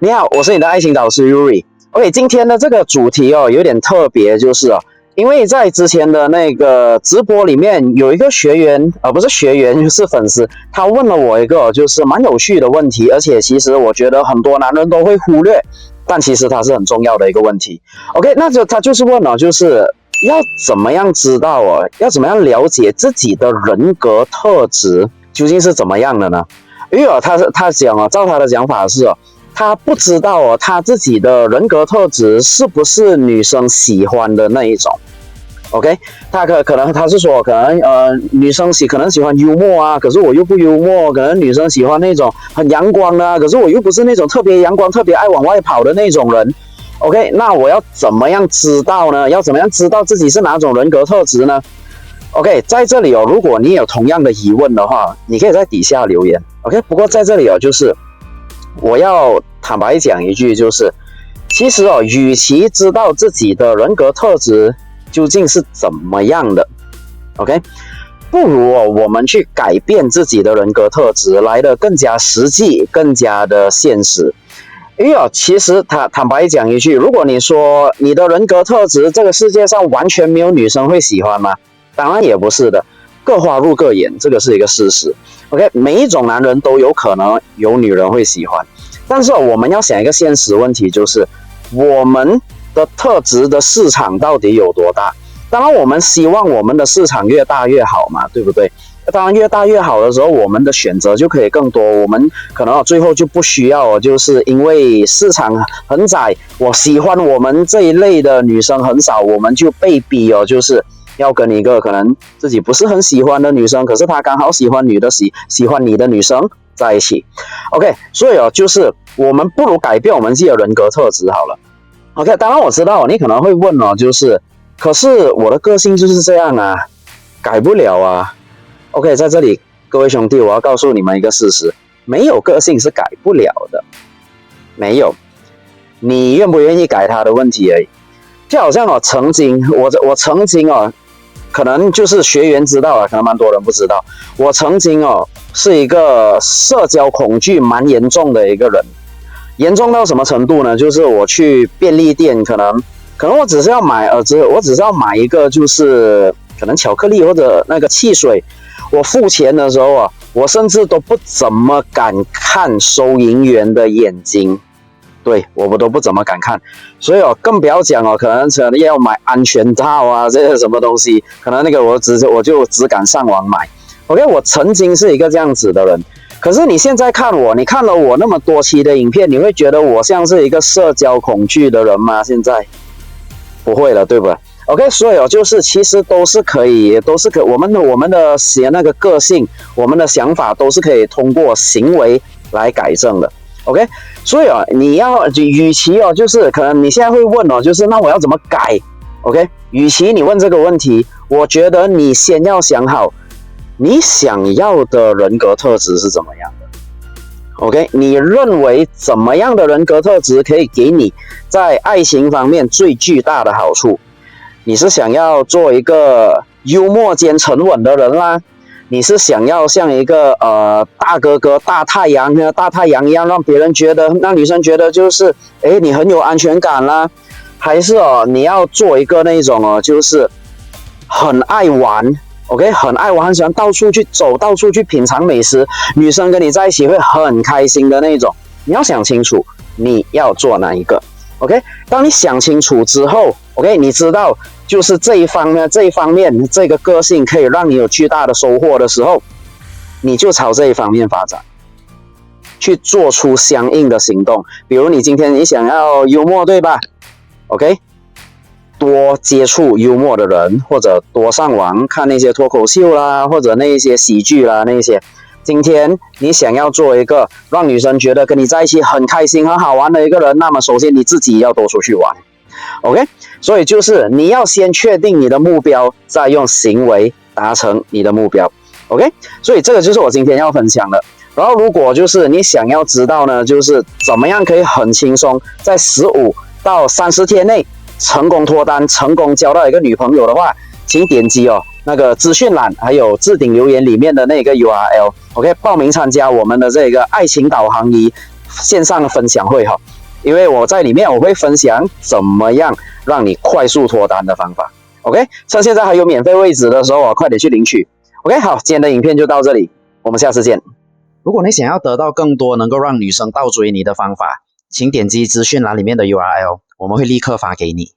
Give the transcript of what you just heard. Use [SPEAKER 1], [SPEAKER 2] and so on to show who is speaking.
[SPEAKER 1] 你好，我是你的爱情导师 Yuri。OK， 今天的这个主题哦有点特别，就是因为在之前的那个直播里面有一个学员，不是学员就是粉丝，他问了我一个就是蛮有趣的问题，而且其实我觉得很多男人都会忽略，但其实它是很重要的一个问题。OK， 他就是问了，就是要怎么样知道要怎么样了解自己的人格特质究竟是怎么样的呢？因为他讲照他的讲法是他不知道他自己的人格特质是不是女生喜欢的那一种。OK， 他可能他是说可能女生可能喜欢幽默啊，可是我又不幽默，可能女生喜欢那种很阳光啊，可是我又不是那种特别阳光、特别爱往外跑的那种人。OK， 那我要怎么样知道呢？要怎么样知道自己是哪种人格特质呢？ OK， 在这里如果你有同样的疑问的话，你可以在底下留言。OK， 不过在这里就是我要坦白讲一句，就是其实与其知道自己的人格特质究竟是怎么样的 ，OK， 不如我们去改变自己的人格特质，来得更加实际、更加的现实。因为其实坦白讲一句，如果你说你的人格特质，这个世界上完全没有女生会喜欢吗？当然也不是的，各花入各眼，这个是一个事实。OK， 每一种男人都有可能有女人会喜欢，但是我们要想一个现实问题，就是我们的特质的市场到底有多大？当然，我们希望我们的市场越大越好嘛，对不对？当然，越大越好的时候，我们的选择就可以更多。我们可能最后就不需要，就是因为市场很窄，我喜欢我们这一类的女生很少，我们就被逼就是要跟一个可能自己不是很喜欢的女生，可是她刚好喜欢喜欢你的女生在一起。OK， 所以就是我们不如改变我们自己的人格特质好了。OK， 当然我知道你可能会问就是可是我的个性就是这样啊，改不了啊。OK， 在这里各位兄弟，我要告诉你们一个事实，没有个性是改不了的，没有，你愿不愿意改它的问题而已。就好像曾经我曾经可能就是学员知道可能蛮多人不知道，我曾经是一个社交恐惧蛮严重的一个人，严重到什么程度呢？就是我去便利店，可能我只是要买我只是要买一个就是可能巧克力或者那个汽水，我付钱的时候我甚至都不怎么敢看收银员的眼睛。对，我都不怎么敢看，所以更不要讲可能要买安全套啊，这些什么东西，可能那个我就只敢上网买。OK， 我曾经是一个这样子的人，可是你现在看你看了我那么多期的影片，你会觉得我像是一个社交恐惧的人吗？现在不会了，对吧？ OK， 所以就是其实都是可以，我们的那个个性，我们的想法都是可以通过行为来改正的。OK， 所以你要与其就是可能你现在会问就是那我要怎么改 ？OK， 与其你问这个问题，我觉得你先要想好你想要的人格特质是怎么样的。OK， 你认为怎么样的人格特质可以给你在爱情方面最巨大的好处？你是想要做一个幽默兼沉稳的人啦？你是想要像一个大哥哥、大太阳一样，让女生觉得就是你很有安全感啦？还是你要做一个那种就是很爱玩 ，OK， 很爱玩，很喜欢到处去走、到处去品尝美食，女生跟你在一起会很开心的那种。你要想清楚你要做哪一个 ，OK？ 当你想清楚之后 ，OK， 你知道。就是这一方面这个个性可以让你有巨大的收获的时候，你就朝这一方面发展，去做出相应的行动。比如你今天你想要幽默，对吧 ？OK， 多接触幽默的人，或者多上网看那些脱口秀啦，或者那些喜剧啦那些。今天你想要做一个让女生觉得跟你在一起很开心很好玩的一个人，那么首先你自己要多出去玩。OK， 所以就是你要先确定你的目标，再用行为达成你的目标。OK， 所以这个就是我今天要分享的。然后如果就是你想要知道呢，就是怎么样可以很轻松在15到30天内成功脱单、成功交到一个女朋友的话，请点击那个资讯栏还有置顶留言里面的那个 URL，OK， 报名参加我们的这个爱情导航仪线上分享会哈，因为我在里面我会分享怎么样让你快速脱单的方法。OK， 趁现在还有免费位置的时候啊，快点去领取。OK， 好，今天的影片就到这里，我们下次见。如果你想要得到更多能够让女生倒追你的方法，请点击资讯栏里面的 URL， 我们会立刻发给你。